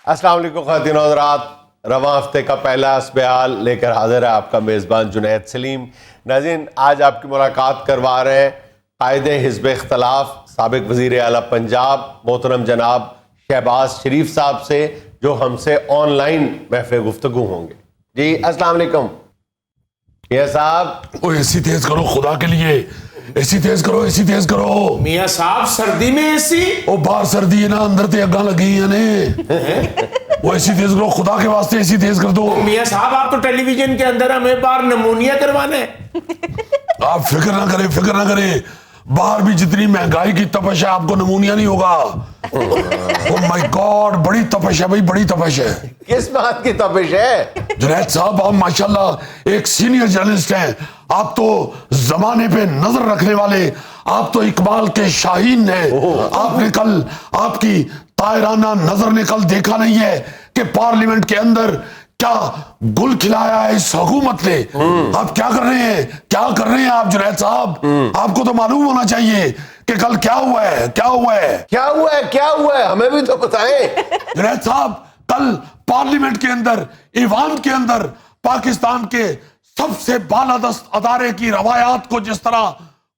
السلام علیکم خواتین و حضرات، رواں ہفتے کا پہلا اسبیال لے کر حاضر ہے آپ کا میزبان جنید سلیم۔ ناظرین، آج آپ کی ملاقات کروا رہے ہیں قائد حزب اختلاف سابق وزیر اعلیٰ پنجاب محترم جناب شہباز شریف صاحب سے، جو ہم سے آن لائن محفل گفتگو ہوں گے۔ جی السلام علیکم میاں صاحب۔ او اے سی تیز کرو خدا کے لیے، اے سی تیز کرو، اے سی تیز کرو۔ میاں صاحب سردی میں اے سی؟ او باہر سردی ہے نا، اندر تے اگاں لگی ہیں نے۔ وہ اے سی تیز کرو خدا کے واسطے، اے سی تیز کر دو۔ میاں صاحب آپ تو ٹیلی ویژن کے اندر ہمیں باہر نمونیا کروانا ہے۔ آپ فکر نہ کریں، فکر نہ کریں، باہر بھی جتنی مہنگائی کی تپش ہے آپ کو نمونیا نہیں ہوگا۔ او مائی گاڈ، بڑی تپش ہے بھائی، بڑی تپش ہے۔ کس بات کی تپش ہے؟ جنید صاحب آپ ماشاءاللہ ایک سینئر جرنلسٹ ہیں، آپ تو زمانے پہ نظر رکھنے والے، آپ تو اقبال کے شاہین ہیں۔ آپ نے کل آپ کی طائرانہ نظر نے کل دیکھا نہیں ہے کہ پارلیمنٹ کے اندر کیا گل کھلایا ہے اس حکومت نے۔ آپ کیا کر رہے ہیں، کیا کر رہے ہیں آپ جنید صاحب؟ آپ کو تو معلوم ہونا چاہیے کہ کل کیا ہوا ہے، کیا ہوا ہے، کیا ہوا ہے، کیا ہوا ہے، ہمیں بھی تو بتائیں۔ جنید صاحب کل پارلیمنٹ کے اندر، ایوان کے اندر پاکستان کے سب سے بالادست ادارے کی روایات کو جس طرح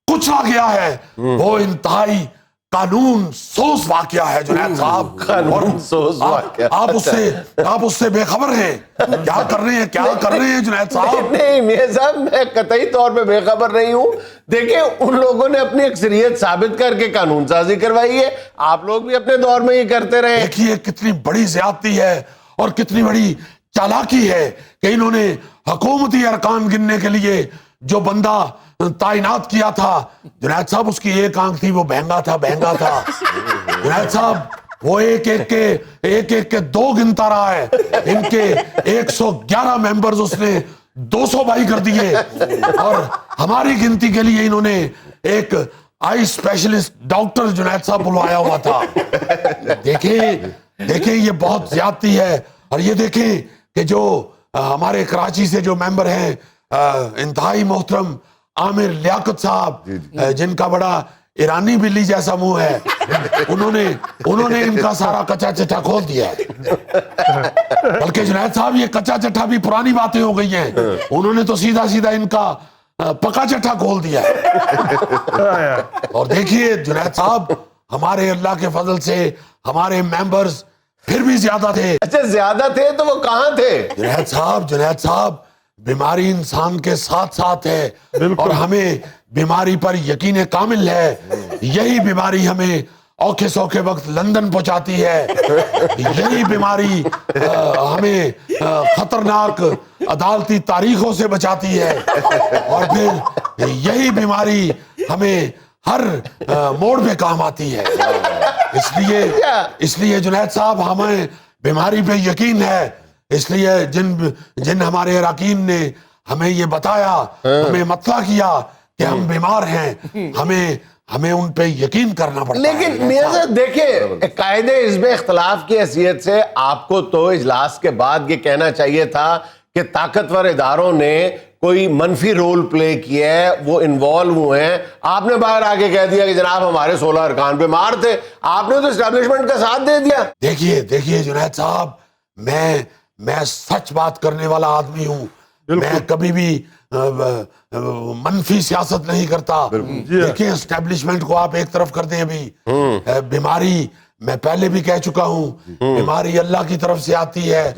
کچلا گیا ہے، وہ انتہائی قانون سوز واقعہ ہے جنید صاحب۔ قانون سوز واقعہ۔ آپ اس سے بے خبر ہیں؟ کیا کر رہے ہیں، کیا کر رہے ہیں جنید صاحب؟ نہیں میاں صاحب، میں قطعی طور پہ بے خبر نہیں ہوں۔ دیکھیں ان لوگوں نے اپنی اکثریت ثابت کر کے قانون سازی کروائی ہے، آپ لوگ بھی اپنے دور میں یہ کرتے رہے۔ دیکھیے کتنی بڑی زیادتی ہے اور کتنی بڑی چالاکی ہے کہ انہوں نے حکومتی ارکان گننے کے لیے جو بندہ تعینات کیا تھا جنید صاحب، اس کی ایک آنکھ تھی، وہ بہنگا تھا، بہنگا تھا جنید صاحب۔ وہ ایک ایک کے دو گنتا رہا ہے، ان کے 111 ممبرز اس نے 200 بائی کر دیے، اور ہماری گنتی کے لیے انہوں نے ایک آئی اسپیشلسٹ ڈاکٹر جنید صاحب بلوایا ہوا تھا۔ دیکھیں یہ بہت زیادتی ہے۔ اور یہ دیکھیں کہ جو ہمارے کراچی سے جو ممبر ہیں انتہائی محترم عامر لیاقت صاحب، جن کا بڑا ایرانی بلی جیسا منہ ہے، انہوں نے ان کا سارا کچا چٹھا کھول دیا ہے۔ بلکہ جنید صاحب یہ کچا چٹھا بھی پرانی باتیں ہو گئی ہیں، انہوں نے تو سیدھا سیدھا ان کا پکا چٹھا کھول دیا ہے۔ اور دیکھیے جنید صاحب، ہمارے اللہ کے فضل سے ہمارے ممبرز پھر بھی زیادہ تھے۔ اچھا زیادہ تھے تو وہ کہاں تھے؟ جنید صاحب بیماری انسان کے ساتھ ساتھ ہے، اور ہمیں بیماری پر یقین کامل ہے۔ یہی بیماری ہمیں اوکھے سوکھے وقت لندن پہنچاتی ہے، یہی بیماری ہمیں خطرناک عدالتی تاریخوں سے بچاتی ہے، اور پھر یہی بیماری ہمیں ہر موڑ پہ کام آتی ہے۔ اس لیے جنید صاحب ہمیں بیماری پہ یقین ہے، اس لیے جن ہمارے اراکین نے ہمیں یہ بتایا، ہمیں مطلع کیا کہ ہم بیمار ہیں، ہمیں ان پہ یقین کرنا پڑتا ہے۔ لیکن میاں صاحب دیکھیں، قائد حزب اختلاف کی حیثیت سے آپ کو تو اجلاس کے بعد یہ کہنا چاہیے تھا کہ طاقتور اداروں نے کوئی منفی رول پلے کیا ہے، وہ انوالو ہوئے ہیں۔ آپ نے باہر آگے کہہ دیا کہ جناب ہمارے 16 ارکان بیمار تھے، آپ نے تو اسٹیبلشمنٹ کا ساتھ دے دیا۔ دیکھیے جنید صاحب، میں سچ بات کرنے والا آدمی ہوں، میں کبھی بھی منفی سیاست نہیں کرتا۔ دیکھیں اسٹیبلشمنٹ کو آپ ایک طرف کر دیں، ابھی بیماری میں پہلے بھی کہہ چکا ہوں، بیماری اللہ کی طرف سے آتی ہے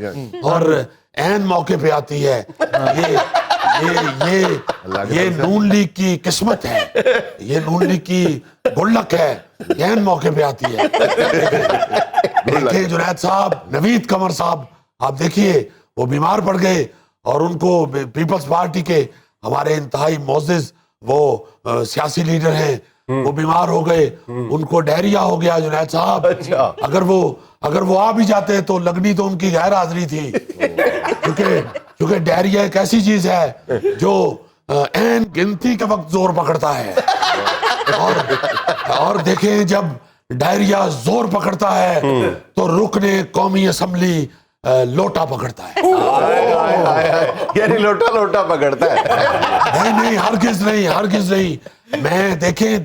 اور عین موقع پہ آتی ہے۔ یہ نون لیگ کی قسمت ہے، یہ نون لیگ کی گلک ہے، عین موقع پہ آتی ہے۔ دیکھیں جنید صاحب، نوید قمر صاحب آپ دیکھیے، وہ بیمار پڑ گئے، اور ان کو پیپلز پارٹی کے ہمارے انتہائی معزز وہ سیاسی لیڈر ہیں، وہ بیمار ہو گئے، ان کو ڈائریا ہو گیا جنید صاحب۔ اگر وہ آ بھی جاتے تو لگنی تو ان کی غیر حاضری تھی، کیونکہ ڈائریا ایک ایسی چیز ہے جو عین گنتی کے وقت زور پکڑتا ہے، اور دیکھیں جب ڈائریا زور پکڑتا ہے تو رکن قومی اسمبلی لوٹا پکڑتا ہے۔ یعنی لوٹا پکڑتا ہے؟ نہیں، ہرگز نہیں۔ میں دیکھیں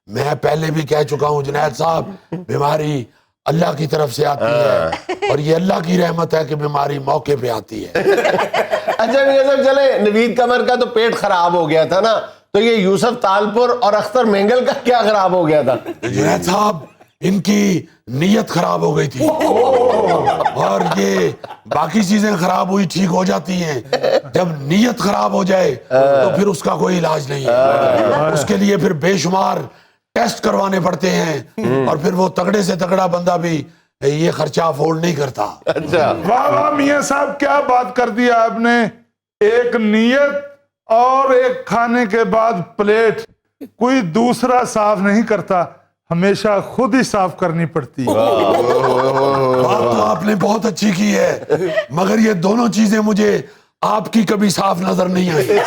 میں پہلے بھی کہہ چکا ہوں جنید صاحب، بیماری اللہ کی طرف سے آتی ہے اور یہ اللہ کی رحمت ہے کہ بیماری موقع پہ آتی ہے. اچھا میاں صاحب چلے نوید قمر کا تو پیٹ خراب ہو گیا تھا نا, تو یہ یوسف تالپور اور اختر مینگل کا کیا خراب ہو گیا تھا؟ جنید صاحب ان کی نیت خراب ہو گئی تھی اور یہ باقی چیزیں خراب ہوئی ٹھیک ہو جاتی ہیں, جب نیت خراب ہو جائے تو پھر اس کا کوئی علاج نہیں ہے, اس کے لیے پھر بے شمار ٹیسٹ کروانے پڑتے ہیں اور پھر وہ تگڑے سے تگڑا بندہ بھی یہ خرچہ افورڈ نہیں کرتا. اچھا واہ واہ میاں صاحب کیا بات کر دیا آپ نے, ایک نیت اور ایک کھانے کے بعد پلیٹ کوئی دوسرا صاف نہیں کرتا, ہمیشہ خود ہی صاف کرنی پڑتی ہے. بات تو آپ نے بہت اچھی کی ہے, مگر یہ دونوں چیزیں مجھے آپ کی کبھی صاف نظر نہیں آئی.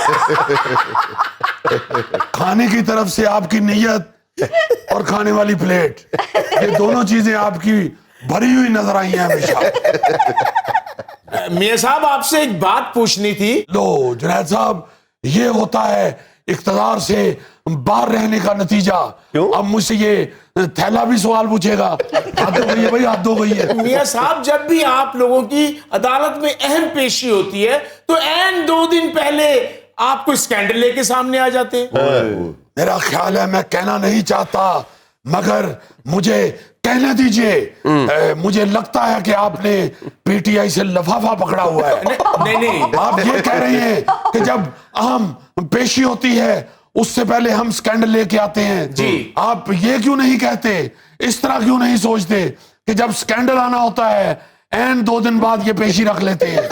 کھانے کی طرف سے آپ کی نیت اور کھانے والی پلیٹ, یہ دونوں چیزیں آپ کی بھری ہوئی نظر آئی ہیں ہمیشہ. میاں صاحب آپ سے ایک بات پوچھنی تھی. لو جنید صاحب, یہ ہوتا ہے اقتدار سے باہر رہنے کا نتیجہ. اب مجھ سے یہ تھیلا بھی سوال پوچھے گا, حد ہو گئی ہے بھائی, حد ہو گئی ہے. میاں صاحب جب بھی آپ لوگوں کی عدالت میں اہم پیشی ہوتی ہے تو عین 2 دن پہلے آپ کو اسکینڈل لے کے سامنے آ جاتے ہیں. میرا خیال ہے میں کہنا نہیں چاہتا, مگر مجھے کہنے دیجئے. مجھے لگتا ہے کہ آپ نے پی ٹی آئی سے لفافہ پکڑا ہوا ہے. نہیں آپ یہ کہہ رہے ہیں کہ جب اہم پیشی ہوتی ہے اس سے پہلے ہم سکینڈل لے کے آتے ہیں. جی. آپ یہ کیوں نہیں کہتے, اس طرح کیوں نہیں سوچتے کہ جب سکینڈل آنا ہوتا ہے این 2 دن بعد یہ پیشی رکھ لیتے ہیں.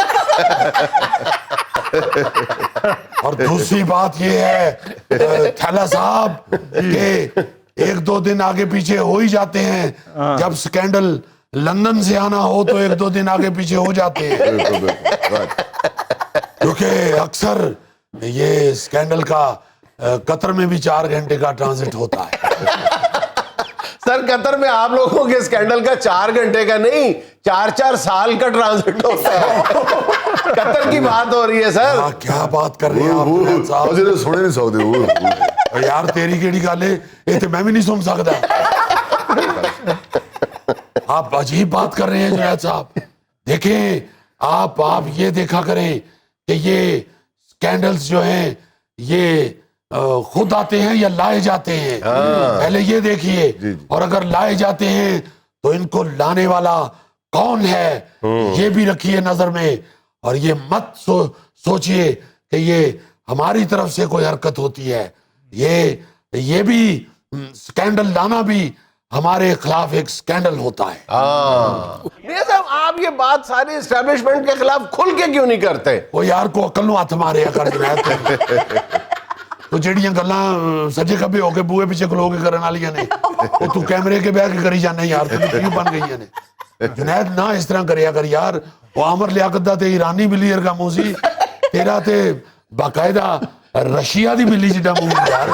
اور دوسری بات یہ ہے تھیلا صاحب کہ 1-2 دن آگے پیچھے ہو ہی جاتے ہیں. جب سکینڈل لندن سے آنا ہو تو 1-2 دن آگے پیچھے ہو جاتے ہیں, کیونکہ اکثر یہ سکینڈل کا قطر میں بھی 4 گھنٹے کا ٹرانزٹ ہوتا ہے. سر قطر میں آپ لوگوں کے اسکینڈل کا 4 گھنٹے کا نہیں 4 سال کا ٹرانزٹ ہوتا ہے. قطر کی بات ہو رہی ہے سر. کیا بات کر رہے ہیں آپ جنید صاحب, سنے نہیں سکتے یار تیری کیڑی گل ہے, یہ تو میں بھی نہیں سن سکتا. آپ عجیب بات کر رہے ہیں جنید صاحب. دیکھیں آپ یہ دیکھا کریں کہ یہ سکینڈلز جو ہیں یہ خود آتے ہیں یا لائے جاتے ہیں. پہلے یہ دیکھیے, اور اگر لائے جاتے ہیں تو ان کو لانے والا کون ہے یہ بھی رکھیے نظر میں. اور یہ مت سوچئے کہ یہ ہماری طرف سے کوئی حرکت ہوتی ہے. یہ بھی سکینڈل لانا بھی ہمارے خلاف ایک سکینڈل ہوتا ہے. میاں صاحب آپ یہ بات ساری اسٹیبلشمنٹ کے خلاف کھل کے کیوں نہیں کرتے؟ وہ یار کو عقل نو ہاتھ مارے کر جنید, تو جڑیاں گلاں سجے کبھی ہو کے بوئے پیچھے کھلو کے کرن والیاں نے وہ تو کیمرے کے بہ کے کری جانے یار, تو کیوں بن گئی نے. جنید نہ اس طرح کریا کر یار, وہ عامر لیاقت دا تے ایرانی بلی ورگا منہ سی, تیرا تے باقاعدہ رشیا دی بلی جیڈا منہ یار.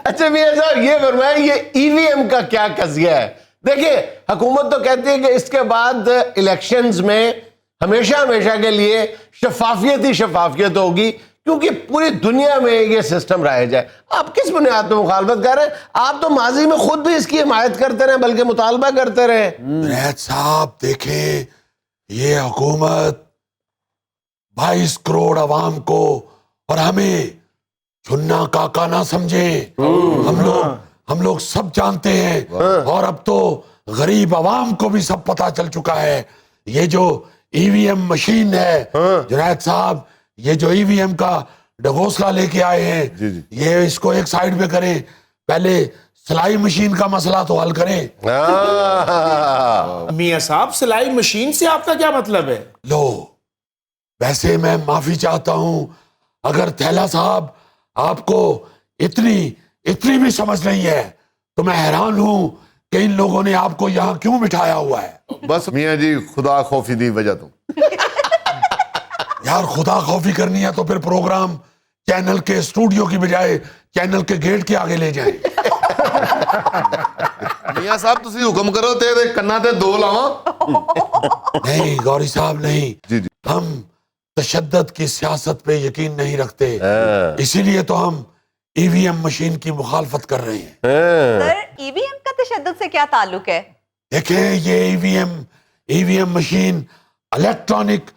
اچھا میاں صاحب یہ فرمائیں یہ ای وی ایم کا کیا قضیہ ہے؟ دیکھیں حکومت تو کہتی ہے کہ اس کے بعد الیکشنز میں ہمیشہ کے لیے شفافیت ہوگی, کیونکہ پوری دنیا میں یہ سسٹم رائج ہے. آپ کس بنیاد پہ مخالفت کر رہے ہیں؟ آپ تو ماضی میں خود بھی اس کی حمایت کرتے رہے بلکہ مطالبہ کرتے رہے. جنید صاحب دیکھیں, یہ حکومت 22 کروڑ عوام کو اور ہمیں چننا کاکا نہ سمجھیں. ہم لوگ سب جانتے ہیں, اور اب تو غریب عوام کو بھی سب پتا چل چکا ہے. یہ جو ای وی ایم مشین ہے جنید صاحب, یہ جو ای وی ایم کا ڈگوسلا لے کے آئے ہیں, یہ اس کو ایک سائیڈ پہ کریں, پہلے سلائی مشین کا مسئلہ تو حل کریں. میاں صاحب سلائی مشین سے آپ کا کیا مطلب ہے؟ لو ویسے میں معافی چاہتا ہوں اگر تھیلا صاحب آپ کو اتنی بھی سمجھ نہیں ہے, تو میں حیران ہوں کہ ان لوگوں نے آپ کو یہاں کیوں بٹھایا ہوا ہے. بس میاں جی خدا خوفی دی وجہ تو یار خدا خوفی کرنی ہے تو پھر پروگرام چینل کے اسٹوڈیو کی بجائے چینل کے گیٹ کے آگے لے جائیں. میاں صاحب تسی حکم کرو تے کنا تے 2 لاواں. نہیں گوری صاحب نہیں, جی ہم تشدد کی سیاست پہ یقین نہیں رکھتے, اسی لیے تو ہم ای وی ایم مشین کی مخالفت کر رہے ہیں. سر ای وی ایم کا تشدد سے کیا تعلق ہے؟ دیکھیں یہ E V M machine electronic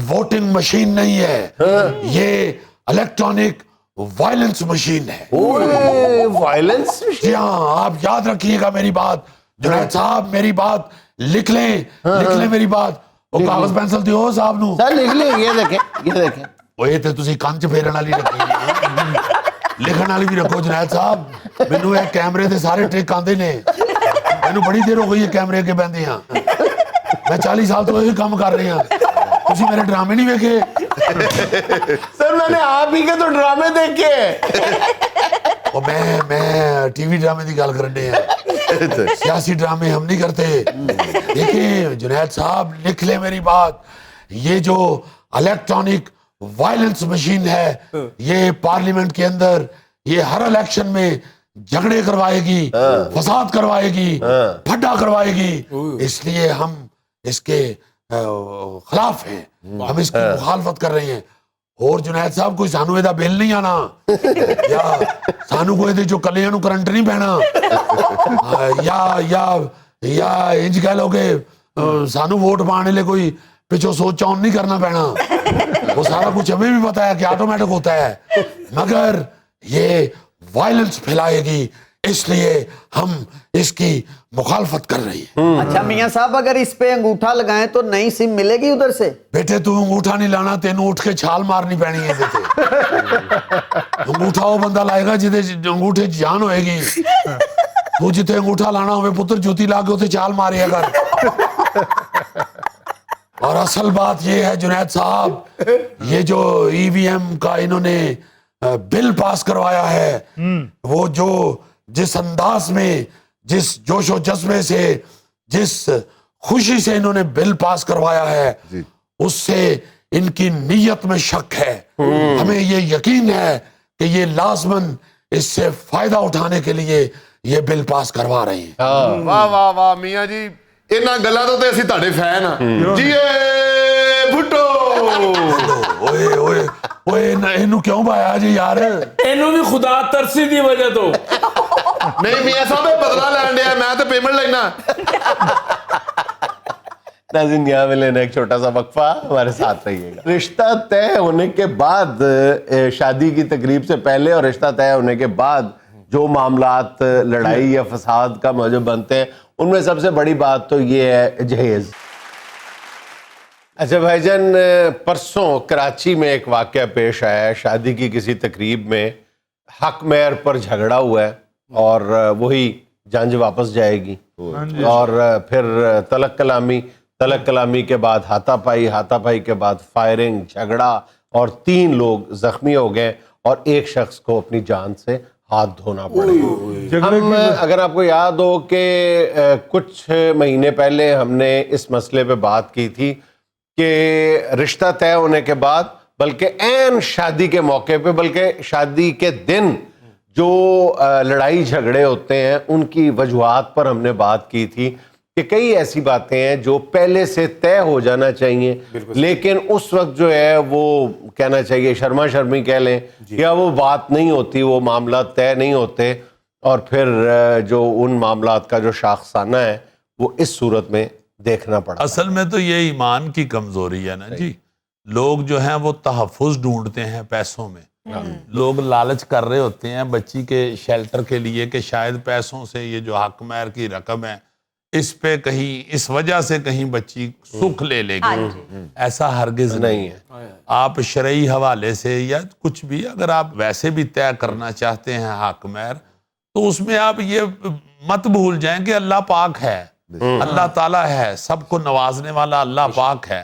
voting machine نہیں ہے, یہ الیکٹرانک وائلنس مشین ہے. وائلنس. جی ہاں, آپ یاد رکھیے گا میری بات جنید صاحب, میری بات لکھ لیں میری بات. وہ کاغذ پینسل دیو صاحب نو. سر لکھ لیں, یہ دیکھیں. وہ یہ تسی کنچ پھیرن والی رکھی لکھن والی بھی رکھو جنید صاحب. مینوں یہ کیمرے دے سارے ٹرک آندے نے, مینوں بڑی دیر ہو گئی ہے کیمرے کے بہندے ہاں, میں 40 سال تو یہی کام کر رہے ہیں. تسی میرے ڈرامے نہیں ویکھے؟ سر میں نے آپ ہی کے تو ڈرامے دیکھے. میں ٹی وی ڈرامے کی گل کرنے ہیں, سیاسی ڈرامے ہم نہیں کرتے. دیکھیں جنید صاحب لکھ لیں میری بات, یہ جو الیکٹرانک وائلنس مشین ہے یہ پارلیمنٹ کے اندر یہ ہر الیکشن میں جھگڑے کروائے گی, فساد کروائے گی, پھڈا کروائے گی. اس لیے ہم اس کے خلاف ہیں, ہم اس کی مخالفت کر رہے ہیں. اور جنید صاحب کوئی سانو ایدہ بل نہیں آنا, یا سانو کوئی دے جو کلیاں نو کرنٹ نہیں بہنا, یا انج کہہ لو کہ سانو ووٹ پانے لے کوئی پچھو سوچ چاؤن نہیں کرنا پہنا. وہ سارا کچھ ہمیں بھی پتا ہے کہ آٹومیٹک ہوتا ہے, مگر یہ وائلنس پھیلائے گی, اس لیے ہم اس کی مخالفت کر رہی ہیں. اچھا میاں صاحب, اگر اس پہ انگوٹھا لگائیں تو نئی سم ملے گی ادھر سے؟ بیٹے تو انگوٹھا نہیں لانا, تینوں اٹھ کے چھال مارنی پینی ہے. انگوٹھا وہ بندہ لائے گا جدے انگوٹھے جان ہوئے گی. تو جتے انگوٹھا لانا ہوئے پتر جوتی لا کے اسے چھال مارے گا. اور اصل بات یہ ہے جنید صاحب, یہ جو ای وی ایم کا انہوں نے بل پاس کروایا ہے, وہ جو جس انداز میں, جس جوش و جذبے سے, جس خوشی سے انہوں نے بل پاس کروایا ہے, اس سے ان کی نیت میں شک ہے. ہمیں یہ یقین ہے کہ یہ لازماً اس سے فائدہ اٹھانے کے لیے یہ بل پاس کروا رہے ہیں. واہ واہ واہ میاں جی, انہاں گلاں تو تے اسی تہاڈے فین ہاں. جی بھٹو انہوں کیوں پایا جی یار؟ اینو بھی خدا ترسی دی وجہ تو نہیں میاں صاحب بدلا لین دیا, میں تو پیمنٹ لینا. ناظرین یہاں میں لینا ایک چھوٹا سا وقفہ, ہمارے ساتھ رہیے گا. رشتہ طے ہونے کے بعد, شادی کی تقریب سے پہلے اور رشتہ طے ہونے کے بعد جو معاملات لڑائی یا فساد کا موجب بنتے ہیں, ان میں سب سے بڑی بات تو یہ ہے جہیز. اچھا بھائی جان, پرسوں کراچی میں ایک واقعہ پیش آیا ہے. شادی کی کسی تقریب میں حق مہر پر جھگڑا ہوا ہے, اور وہی جانج واپس جائے گی, اور پھر تلک کلامی کے بعد ہاتھا پائی کے بعد فائرنگ, جھگڑا, اور 3 لوگ زخمی ہو گئے, اور ایک شخص کو اپنی جان سے ہاتھ دھونا پڑے. ہم اگر آپ کو یاد ہو کہ کچھ مہینے پہلے ہم نے اس مسئلے پہ بات کی تھی کہ رشتہ طے ہونے کے بعد, بلکہ عین شادی کے موقع پہ, بلکہ شادی کے دن جو لڑائی جھگڑے ہوتے ہیں ان کی وجوہات پر ہم نے بات کی تھی کہ کئی ایسی باتیں ہیں جو پہلے سے طے ہو جانا چاہیے, لیکن اس وقت جو ہے وہ کہنا چاہیے شرما شرمی کہہ لیں, یا وہ بات نہیں ہوتی, وہ معاملات طے نہیں ہوتے, اور پھر جو ان معاملات کا جو شاخسانہ ہے وہ اس صورت میں دیکھنا پڑا. اصل میں تو یہ ایمان کی کمزوری ہے نا جی. لوگ جو ہیں وہ تحفظ ڈھونڈتے ہیں پیسوں میں. لوگ لالچ کر رہے ہوتے ہیں بچی کے شیلٹر کے لیے کہ شاید پیسوں سے یہ جو حق مہر کی رقم ہے اس پہ کہیں, اس وجہ سے کہیں بچی سکھ لے لے گی. ایسا ہرگز نہیں ہے. آپ شرعی حوالے سے یا کچھ بھی اگر آپ ویسے بھی طے کرنا چاہتے ہیں حق مہر, تو اس میں آپ یہ مت بھول جائیں کہ اللہ پاک ہے, اللہ تعالیٰ ہے, سب کو نوازنے والا اللہ پاک ہے.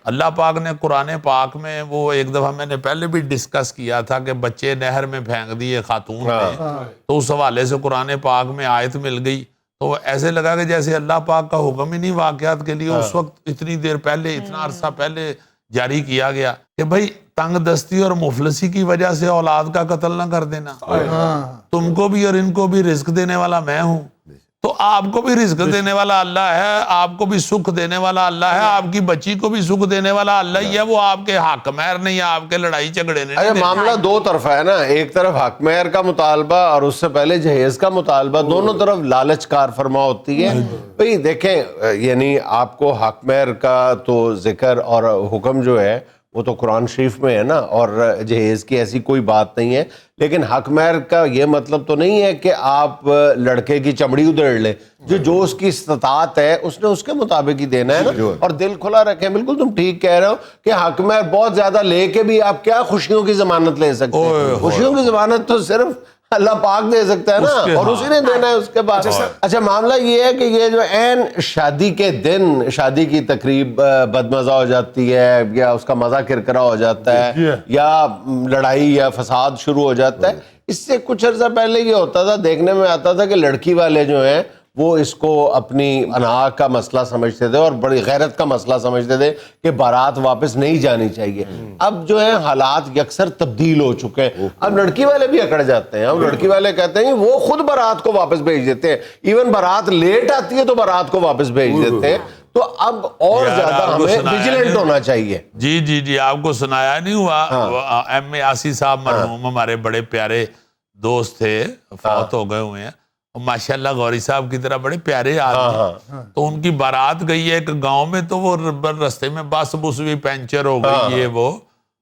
اللہ پاک نے قرآن پاک میں, وہ ایک دفعہ میں نے پہلے بھی ڈسکس کیا تھا کہ بچے نہر میں پھینک دیے خاتون نے, تو اس حوالے سے قرآن پاک میں آیت مل گئی, تو ایسے لگا کہ جیسے اللہ پاک کا حکم ہی نہیں واقعات کے لیے اس وقت اتنی دیر پہلے, اتنا عرصہ پہلے جاری کیا گیا کہ بھائی تنگ دستی اور مفلسی کی وجہ سے اولاد کا قتل نہ کر دینا. تم کو بھی اور ان کو بھی رزق دینے والا میں ہوں. تو تو آپ کو بھی رزق دینے والا اللہ ہے, آپ کو بھی سکھ دینے والا اللہ ہے, آپ کی بچی کو بھی سکھ دینے والا اللہ ہی ہے, وہ آپ کے حق مہر نہیں ہے, آپ کے لڑائی جھگڑے نہیں. اچھا معاملہ دو طرفہ ہے نا, ایک طرف حق مہر کا مطالبہ اور اس سے پہلے جہیز کا مطالبہ, دونوں طرف لالچ کار فرما ہوتی ہے. بھئی دیکھیں, یعنی آپ کو حق مہر کا تو ذکر اور حکم جو ہے وہ تو قرآن شریف میں ہے نا, اور جہیز کی ایسی کوئی بات نہیں ہے. لیکن حق مہر کا یہ مطلب تو نہیں ہے کہ آپ لڑکے کی چمڑی ادھیڑ لیں, جو اس کی استطاعت ہے اس نے اس کے مطابق ہی دینا ہے نا, اور دل کھلا رکھیں. بالکل تم ٹھیک کہہ رہے ہو کہ حق مہر بہت زیادہ لے کے بھی آپ کیا خوشیوں کی ضمانت لے سکتے ہیں؟ خوشیوں کی ضمانت تو صرف اللہ پاک دے سکتا ہے نا, اور اسی نے دینا ہے اس کے بعد. اچھا معاملہ یہ ہے کہ یہ جو عین شادی کے دن شادی کی تقریب بدمزہ ہو جاتی ہے, یا اس کا مزہ کرکرا ہو جاتا ہے, یا لڑائی یا فساد شروع ہو جاتا ہے. اس سے کچھ عرصہ پہلے یہ ہوتا تھا, دیکھنے میں آتا تھا کہ لڑکی والے جو ہیں وہ اس کو اپنی انا کا مسئلہ سمجھتے تھے اور بڑی غیرت کا مسئلہ سمجھتے تھے کہ بارات واپس نہیں جانی چاہیے. اب جو ہے حالات یکسر تبدیل ہو چکے ہیں, اب لڑکی والے بھی اکڑ جاتے ہیں. اب لڑکی والے کہتے ہیں وہ خود بارات کو واپس بھیج دیتے ہیں, ایون بارات لیٹ آتی ہے تو بارات کو واپس بھیج دیتے ہیں. تو اب اور زیادہ ہمیں ویجیلنٹ ہونا چاہیے. جی آپ کو سنایا نہیں ہوا, ایم اے آسی صاحب مرحوم ہمارے بڑے پیارے دوست تھے, فوت ہو گئے ہوئے ہیں, ماشاءاللہ غوری صاحب کی طرح بڑے پیارے آدمی. تو ان کی بارات گئی ہے ایک گاؤں میں, تو وہ رستے میں بس بھی پینچر ہو گئی. یہ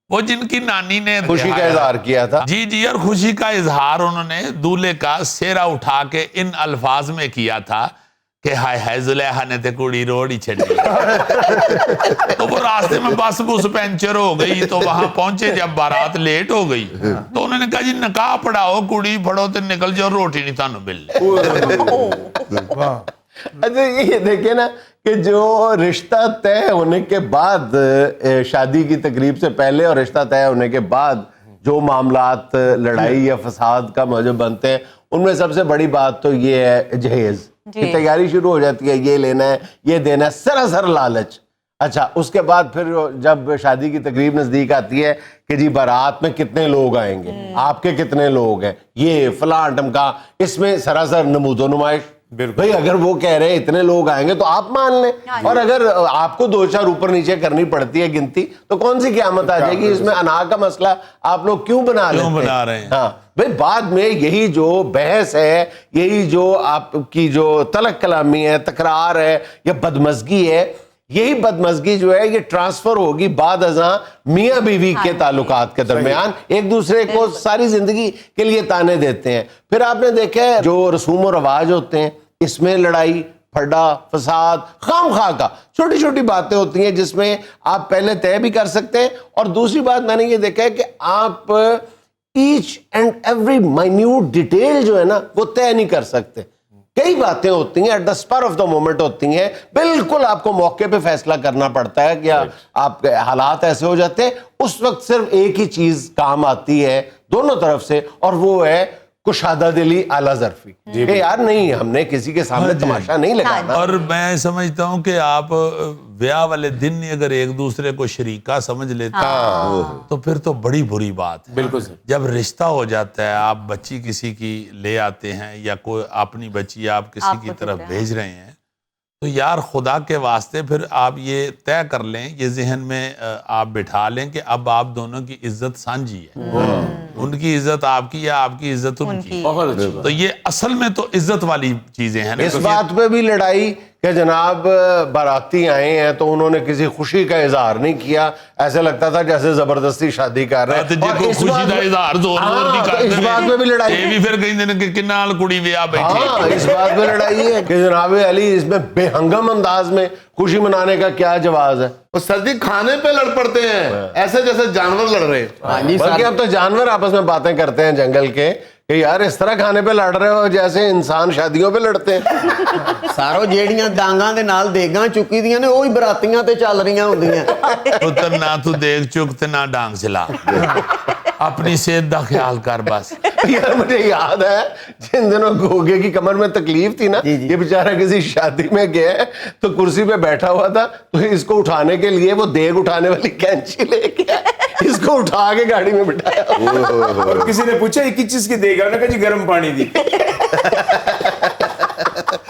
وہ جن کی نانی نے خوشی کا اظہار کیا تھا. جی اور خوشی کا اظہار انہوں نے دولہے کا سہرا اٹھا کے ان الفاظ میں کیا تھا کہ ہائے زلیخا نے تے کڑی روڑ ہی چھڑی. تو وہ راستے میں بس پینچر ہو گئی, تو وہاں پہنچے جب بارات لیٹ ہو گئی تو انہوں نے کہا جی نکاح پڑھاؤ, کڑی پڑھو تے نکل جاؤ, روٹی نہیں تانوں مل. اچھا یہ دیکھیں نا کہ جو رشتہ طے ہونے کے بعد, شادی کی تقریب سے پہلے اور رشتہ طے ہونے کے بعد جو معاملات لڑائی یا فساد کا موجب بنتے ہیں, ان میں سب سے بڑی بات تو یہ ہے جہیز کی تیاری شروع ہو جاتی ہے. یہ لینا ہے, یہ دینا ہے, سراسر لالچ. اچھا اس کے بعد پھر جب شادی کی تقریب نزدیک آتی ہے کہ جی بارات میں کتنے لوگ آئیں گے, آپ کے کتنے لوگ ہیں, یہ فلاں ٹمکا, اس میں سراسر نمود و نمائش. بھئی اگر وہ کہہ رہے ہیں اتنے لوگ آئیں گے تو آپ مان لیں, اور اگر آپ کو دو چار اوپر نیچے کرنی پڑتی ہے گنتی, تو کون سی قیامت آ جائے گی. اس میں انا کا مسئلہ آپ لوگ کیوں بنا رہے ہیں؟ ہاں بھئی بعد میں یہی جو بحث ہے, یہی جو آپ کی جو تلک کلامی ہے, تکرار ہے یا بدمزگی ہے, یہی بدمزگی جو ہے یہ ٹرانسفر ہوگی بعد ازاں میاں بیوی کے تعلقات کے درمیان, ایک دوسرے کو ساری زندگی کے لیے تانے دیتے ہیں. پھر آپ نے دیکھا ہے جو رسوم و رواج ہوتے ہیں, اس میں لڑائی پھڈا فساد خام خواہ کا, چھوٹی چھوٹی باتیں ہوتی ہیں جس میں آپ پہلے طے بھی کر سکتے ہیں. اور دوسری بات میں نے یہ دیکھا ہے کہ آپ each and every minute detail جو ہے نا وہ طے نہیں کر سکتے. کئی باتیں ہوتی ہیں at the spur of the moment ہوتی ہیں, بالکل آپ کو موقع پہ فیصلہ کرنا پڑتا ہے کہ آپ کے حالات ایسے ہو جاتے ہیں. اس وقت صرف ایک ہی چیز کام آتی ہے دونوں طرف سے, اور وہ ہے کشادہ دلی اعلیٰ ظرفی. کہ یار نہیں, ہم نے کسی کے سامنے تماشا نہیں لگانا. اور میں سمجھتا ہوں کہ آپ بیاہ والے دن اگر ایک دوسرے کو شریکہ سمجھ لیتے تو پھر تو بڑی بری بات ہے. بالکل سر. جب رشتہ ہو جاتا ہے, آپ بچی کسی کی لے آتے ہیں یا کوئی اپنی بچی آپ کسی کی طرف بھیج رہے ہیں, تو یار خدا کے واسطے پھر آپ یہ طے کر لیں, یہ ذہن میں آپ بٹھا لیں کہ اب آپ دونوں کی عزت سانجھی ہے, ان کی عزت آپ کی یا آپ کی عزت ان کی. تو یہ اصل میں تو عزت والی چیزیں ہیں. اس بات پہ بھی لڑائی کہ جناب باراتی آئے ہیں تو انہوں نے کسی خوشی کا اظہار نہیں کیا, ایسے لگتا تھا جیسے زبردستی شادی کر رہے ہیں. اور اس بات میں بھی لڑائی, اس بات میں لڑائی ہے کہ جناب علی اس میں بے ہنگم انداز میں خوشی منانے کا کیا جواز ہے. وہ سردی کھانے پہ لڑ پڑتے ہیں ایسے جیسے جانور لڑ رہے ہیں. بلکہ اب تو جانور آپس میں باتیں کرتے ہیں جنگل کے کہ یار اس طرح کھانے پہ لڑ رہے ہو جیسے انسان شادیوں پہ لڑتے ہیں. سارو جیڑیاں ڈانگاں دے نال دیگاں چکی دیاں نے وہی براتیاں تے چل رہیاں ہوندیاں. پتر نہ تو دیکھ چک تے نہ ڈانگ چلا, اپنی صحت دا خیال کر بس. یار مجھے یاد ہے جن دنوں گوگے کی کمر میں تکلیف تھی نا, یہ بیچارہ کسی شادی میں گیا تو کرسی پہ بیٹھا ہوا تھا, تو اس کو اٹھانے کے لیے وہ دیگ اٹھانے والی کینچی لے کے اس کو اٹھا کے گاڑی میں بٹھایا. کسی نے پوچھا یہ کس چیز کی دیگا, انہوں نے کہا جی گرم پانی دی.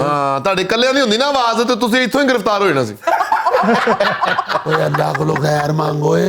ਹਾਂ ਤੁਹਾਡੇ ਕੱਲਿਆਂ ਦੀ ਹੁੰਦੀ ਨਾ ਆਵਾਜ਼ ਤੇ ਤੁਸੀਂ ਇੱਥੋਂ ਹੀ ਗ੍ਰਿਫਤਾਰ ਹੋ ਜਾਣਾ ਸੀ। ਓਏ ਅੱਲਾਹ ਕੋਲੋਂ ਖੈਰ ਮੰਗੋ ਏ।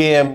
KM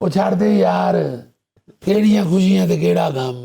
ਉਹ ਛੱਡ ਦੇ ਯਾਰ, ਕਿਹੜੀਆਂ ਖੁਸ਼ੀਆਂ ਤੇ ਕਿਹੜਾ ਗਮ,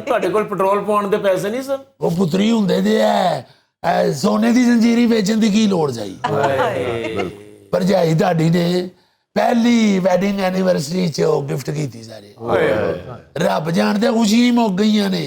ਤੁਹਾਡੇ ਕੋਲ ਪੈਟਰੋਲ ਪਾਉਣ ਦੇ ਪੈਸੇ ਨਹੀਂ ਸਰ? ਉਹ ਪੁੱਤਰੀ ਹੁੰਦੇ ਦੇ ਐ ਸੋਨੇ ਦੀ ਜੰਜੀਰੀ ਵੇਚਣ ਦੀ ਕੀ ਲੋੜ ਜਾਈ। ਭਰਜਾਈ ਤੁਹਾਡੀ ਨੇ ਪਹਿਲੀ ਵੈਡਿੰਗ ਐਨੀਵਰਸਰੀ 'ਚ ਉਹ ਗਿਫਟ ਕੀਤੀ ਸਾਰੇ। ਰੱਬ ਜਾਣਦੇ ਖੁਸ਼ੀਆਂ ਹੀ ਮੁੱਕ ਗਈਆਂ ਨੇ।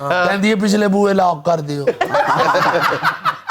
ਕਹਿੰਦੀ ਹੈ ਪਿਛਲੇ ਬੂਹੇ ਲੌਕ ਕਰ ਦਿਓ।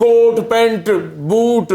Coat pant boot.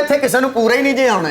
ਇੱਥੇ ਕਿਸੇ ਨੂੰ ਪੂਰਾ ਹੀ ਨਹੀਂ ਜੇ ਆਉਣਾ।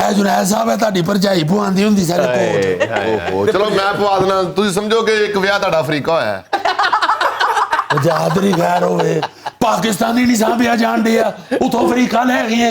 ਇਹ ਜੁਨੈਦ ਸਾਹਿਬ ਹੈ ਤੁਹਾਡੀ ਭਰਜਾਈ ਪਵਾਉਂਦੀ ਹੁੰਦੀ ਸਾਡੇ ਕੋਟ। ਓਹੋ, ਚਲੋ ਮੈਂ ਪਵਾ ਦੇਣਾ, ਤੁਸੀਂ ਸਮਝੋ ਕਿ ਇੱਕ ਵਿਆਹ ਤੁਹਾਡਾ ਅਫਰੀਕਾ ਹੋਇਆ ਹੈ। ਜਾਦਰੀ ਖੈਰ ਹੋਵੇ, ਪਾਕਿਸਤਾਨੀ ਨਹੀਂ ਸਾਂਭਿਆ ਜਾਣ ਡਿਆ, ਉਥੋਂ ਅਫਰੀਕਾ ਲੈ ਗਏ।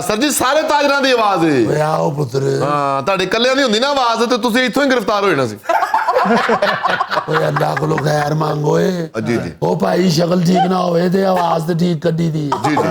ਸਰ ਜੀ, ਸਾਰੇ ਤਾਜਰਾਂ ਦੀ ਆਵਾਜ਼ ਹੈ। ਓਏ ਆਓ ਪੁੱਤਰ, ਹਾਂ, ਤੁਹਾਡੇ ਕੱਲਿਆਂ ਦੀ ਹੁੰਦੀ ਨਾ ਆਵਾਜ਼ ਤੇ ਤੁਸੀਂ ਇੱਥੋਂ ਹੀ ਗ੍ਰਿਫਤਾਰ ਹੋ ਜਾਣਾ ਸੀ। ਓਏ ਅੱਲਾਹ ਕੋਲੋਂ ਖੈਰ ਮੰਗੋ ਏ। ਜੀ ਜੀ ਉਹ ਭਾਈ ਸ਼ਕਲ ਠੀਕ ਨਾ ਹੋਵੇ ਤੇ ਆਵਾਜ਼ ਤੇ ਠੀਕ ਕੱਢੀ ਦੀ। ਜੀ ਜੀ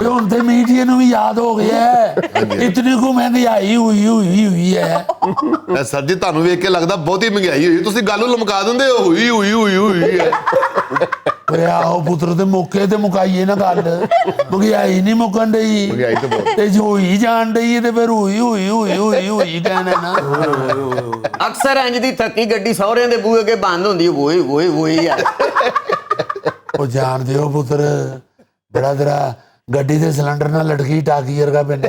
ਹੁਣ ਤੇ ਮੀਡੀਆ ਨੂੰ ਵੀ ਯਾਦ ਹੋ ਗਿਆ ਇਤਨੀ ਕੋ ਮਹਿੰਗਾਈ ਹੋਈ ਹੈ। ਸਰ ਜੀ, ਤੁਹਾਨੂੰ ਵੇਖ ਕੇ ਲੱਗਦਾ ਬਹੁਤੀ ਮਹਿੰਗਾਈ ਹੋਈ, ਤੁਸੀਂ ਗੱਲ ਨੂੰ ਲਮਕਾ ਦਿੰਦੇ ਹੋ ਹੋਈ ਹੈ। ਓਏ ਆਓ ਪੁੱਤਰ ਤੇ ਮੌਕੇ ਤੇ ਮੁਕਾਈਏ ਨਾ ਗੱਲ, ਮਹਿੰਗਾਈ ਨਹੀਂ ਮੁਕਣ ਡਈ, ਮਹਿੰਗਾਈ ਤਾਂ ਬਹੁਤ ਤੇ ਜੋ ਹੋਈ ਜਾਣ ਡਈ ਹੈ ਤੇ ਫਿਰ ਹੋਈ ਕਹਿਣਾ ਨਾ। ਅਕਸਰ ਇੰਜ ਦੀ ਥੱਕੀ ਗੱਡੀ ਸਹੁਰਿਆਂ ਦੇ ਬੂਹੇ ਅੱਗੇ ਬੰਦ ਹੁੰਦੀ ਹੋਈ ਆ। ਉਹ ਜਾਣਦੇ ਹੋ ਪੁੱਤਰ, ਬੜਾ ਤੇਰਾ ਗੱਡੀ ਦੇ ਸਿਲੰਡਰ ਨਾਲ ਲਟਕੀ ਟਾਕੀ ਵਰਗਾ ਪਿੰਡਾ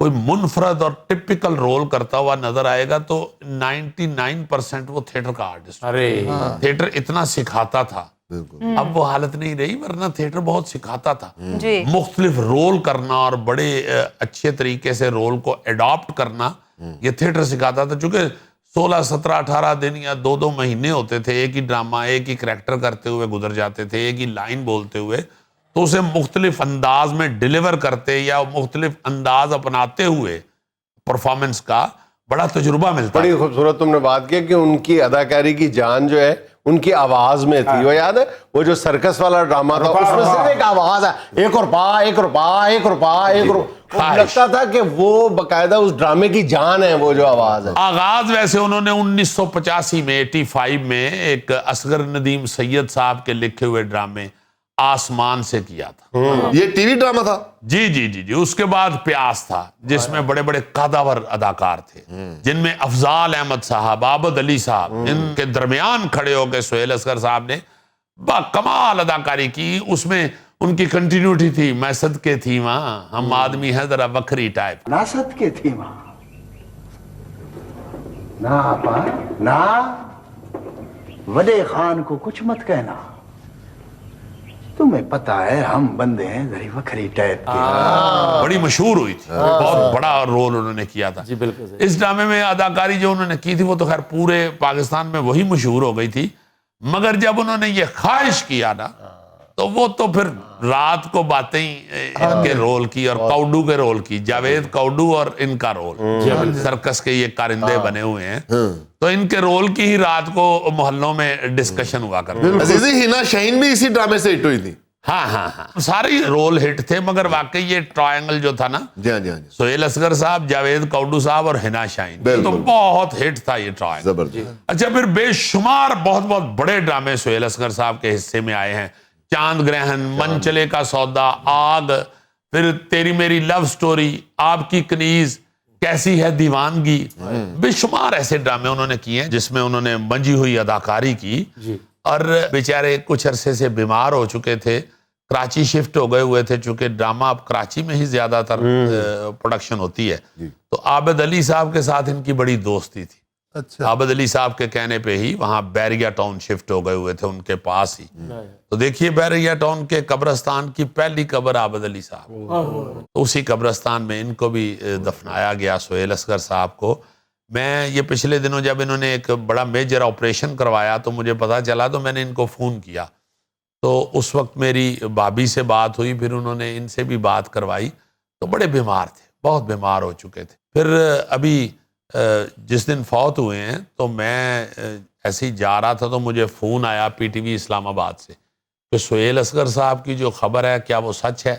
کوئی منفرد اور ٹپیکل رول کرتا ہوا نظر آئے گا تو 99% وہ تھیٹر کا آرٹسٹ. ارے تھیٹر اتنا سکھاتا تھا. اب وہ حالت نہیں رہی, ورنہ تھیٹر بہت سکھاتا تھا. جی مختلف رول کرنا اور بڑے اچھے طریقے سے رول کو اڈاپٹ کرنا یہ تھیٹر سکھاتا تھا. چونکہ 16, 17, 18 دن یا 2 مہینے ہوتے تھے ایک ہی ڈرامہ ایک ہی کریکٹر کرتے ہوئے گزر جاتے تھے, ایک ہی لائن بولتے ہوئے, تو اسے مختلف انداز میں ڈیلیور کرتے یا مختلف انداز اپناتے ہوئے پرفارمنس کا بڑا تجربہ ملتا. بڑی خوبصورت تم نے بات کی کہ ان کی اداکاری کی جان جو ہے ان کی آواز میں تھی. وہ یاد ہے وہ جو سرکس والا ڈرامہ تھا, اس میں صرف ایک آواز ہے, 1 روپا 1 روپا 1 روپا 1 روپا. لگتا تھا کہ وہ باقاعدہ اس ڈرامے کی جان ہے وہ جو آواز ہے. آغاز ویسے انہوں نے 1985 میں 85 میں ایک اصغر ندیم سید صاحب کے لکھے ہوئے ڈرامے آسمان سے کیا تھا. یہ ٹی وی ڈرامہ تھا. جی. اس کے بعد پیاس تھا جس میں بڑے بڑے قداور اداکار تھے, جن میں افضال احمد صاحب, عابد علی صاحب, ان کے درمیان کھڑے ہو کے سہیل اصغر صاحب نے با کمال اداکاری کی. اس میں ان کی کنٹینیوٹی تھی, میں صدقے تھی وہاں, ہم آدمی ہیں ذرا وکھری ٹائپ. نہ صدقے تھی وہاں, نہ آپا نہ, وڈے خان کو کچھ مت کہنا, تمہیں پتا ہے ہم بندے ہیں ذری وکھری ٹائپ کے. بڑی مشہور ہوئی تھی, بہت بڑا رول انہوں نے کیا تھا. اس ڈرامے میں اداکاری جو انہوں نے کی تھی وہ تو خیر پورے پاکستان میں وہی مشہور ہو گئی تھی, مگر جب انہوں نے یہ خواہش کیا نا تو وہ تو پھر رات کو باتیں ان کے رول کی اور کوڈو کے رول کی, جاوید کوڈو اور ان کا رول, سرکس کے یہ کارندے بنے ہوئے ہیں, تو ان کے رول کی ہی رات کو محلوں میں ڈسکشن ہوا کرتا. عزیزی ہینا شاہین بھی اسی ڈرامے سے ہٹ ہوئی تھی. ہاں سارے رول ہٹ تھے, مگر واقعی یہ ٹرائنگل جو تھا نا, سہیل اصغر صاحب, جاوید کوڈو صاحب اور ہینا شاہین, تو بہت ہٹ تھا یہ ٹرائنگل. اچھا پھر بے شمار بہت بڑے ڈرامے سہیل اصغر صاحب کے حصے میں آئے ہیں. چاند گرہن, من چلے کا سودا, آگ, پھر تیری میری لو سٹوری, آپ کی کنیز, کیسی ہے دیوانگی, بے شمار ایسے ڈرامے انہوں نے کیے ہیں جس میں انہوں نے منجی ہوئی اداکاری کی. اور بیچارے کچھ عرصے سے بیمار ہو چکے تھے, کراچی شفٹ ہو گئے ہوئے تھے, چونکہ ڈرامہ اب کراچی میں ہی زیادہ تر پروڈکشن ہوتی ہے. تو عابد علی صاحب کے ساتھ ان کی بڑی دوستی تھی. عابد علی صاحب کے کہنے پہ ہی وہاں بیریا ٹاؤن شفٹ ہو گئے ہوئے تھے, ان کے پاس ہی. تو دیکھیے بیریا ٹاؤن کے قبرستان کی پہلی قبر عابد علی صاحب, تو اسی قبرستان میں ان کو بھی دفنایا گیا, سہیل اصغر صاحب کو. میں یہ پچھلے دنوں جب انہوں نے ایک بڑا میجر آپریشن کروایا تو مجھے پتا چلا, تو میں نے ان کو فون کیا, تو اس وقت میری بھابھی سے بات ہوئی, پھر انہوں نے ان سے بھی بات کروائی, تو بڑے بیمار تھے, بہت بیمار ہو چکے تھے. پھر ابھی جس دن فوت ہوئے ہیں تو میں ایسے ہی جا رہا تھا تو مجھے فون آیا پی ٹی وی اسلام آباد سے کہ سہیل اصغر صاحب کی جو خبر ہے کیا وہ سچ ہے.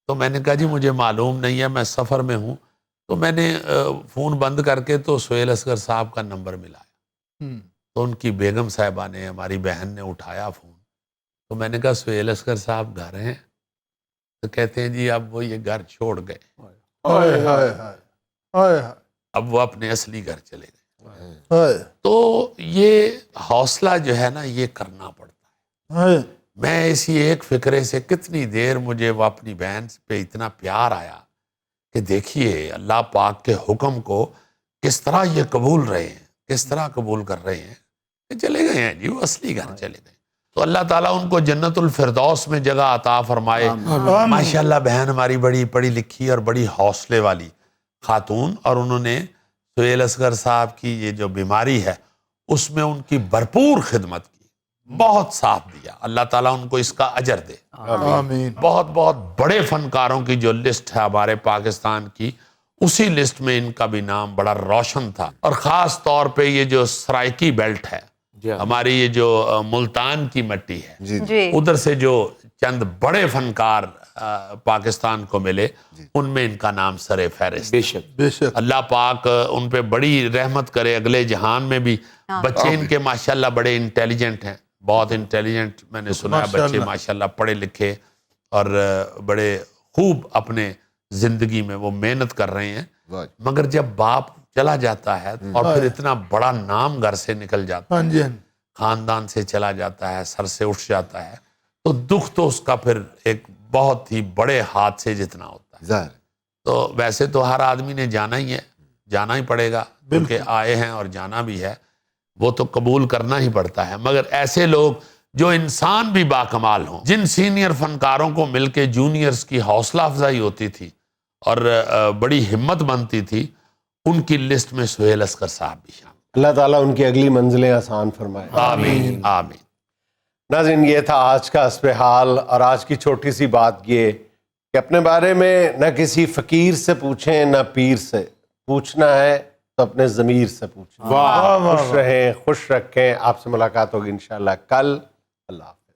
تو میں نے کہا جی مجھے معلوم نہیں ہے, میں سفر میں ہوں. تو میں نے فون بند کر کے تو سہیل اصغر صاحب کا نمبر ملایا, تو ان کی بیگم صاحبہ نے, ہماری بہن نے اٹھایا فون. تو میں نے کہا سہیل اصغر صاحب گھر ہیں؟ تو کہتے ہیں جی اب وہ یہ گھر چھوڑ گئے, اب وہ اپنے اصلی گھر چلے گئے. تو یہ حوصلہ جو ہے نا یہ کرنا پڑتا ہے. میں اسی ایک فکرے سے کتنی دیر مجھے وہ اپنی بہن پہ اتنا پیار آیا کہ دیکھیے اللہ پاک کے حکم کو کس طرح یہ قبول رہے ہیں, کس طرح قبول کر رہے ہیں کہ چلے گئے ہیں جی, وہ اصلی گھر چلے گئے. تو اللہ تعالیٰ ان کو جنت الفردوس میں جگہ عطا فرمائے. ماشاءاللہ بہن ہماری بڑی پڑھی لکھی اور بڑی حوصلے والی خاتون, اور انہوں نے سہیل اصغر صاحب کی یہ جو بیماری ہے اس میں ان کی بھرپور خدمت کی, بہت ساتھ دیا. اللہ تعالیٰ ان کو اس کا اجر دے. بہت بڑے فنکاروں کی جو لسٹ ہے ہمارے پاکستان کی, اسی لسٹ میں ان کا بھی نام بڑا روشن تھا. اور خاص طور پہ یہ جو سرائکی بیلٹ ہے, ہماری یہ جو ملتان کی مٹی ہے, ادھر سے جو چند بڑے فنکار پاکستان کو ملے, ان میں ان کا نام سر فہرست. بے شک اللہ پاک ان پہ بڑی رحمت کرے اگلے جہان میں بھی. بچے ان کے ماشاءاللہ بڑے انٹیلیجنٹ ہیں, بہت انٹیلیجنٹ میں نے سنا ہے بچے ماشاءاللہ, پڑھے لکھے اور بڑے خوب اپنے زندگی میں وہ محنت کر رہے ہیں. مگر جب باپ چلا جاتا ہے اور پھر اتنا بڑا نام گھر سے نکل جاتا ہے, خاندان سے چلا جاتا ہے, سر سے اٹھ جاتا ہے, تو دکھ تو اس کا پھر ایک بہت ہی بڑے حادثے جتنا ہوتا ہے. تو ویسے تو ہر آدمی نے جانا ہی ہے، جانا ہی پڑے گا، کیونکہ آئے ہیں اور جانا بھی ہے، وہ تو قبول کرنا ہی پڑتا ہے۔ مگر ایسے لوگ جو انسان بھی باکمال ہوں، جن سینئر فنکاروں کو مل کے جونیئرز کی حوصلہ افزائی ہوتی تھی اور بڑی ہمت بنتی تھی، ان کی لسٹ میں سہیل اصغر صاحب بھی شامل۔ اللہ تعالیٰ ان کی اگلی منزلیں آسان فرمائے۔ آمین آمین۔ ناظرین، یہ تھا آج کا حسب حال، اور آج کی چھوٹی سی بات یہ کہ اپنے بارے میں نہ کسی فقیر سے پوچھیں نہ پیر سے، پوچھنا ہے تو اپنے ضمیر سے پوچھیں۔ خوش رہیں، خوش رکھیں۔ آپ سے ملاقات ہوگی انشاءاللہ کل۔ اللہ حافظ۔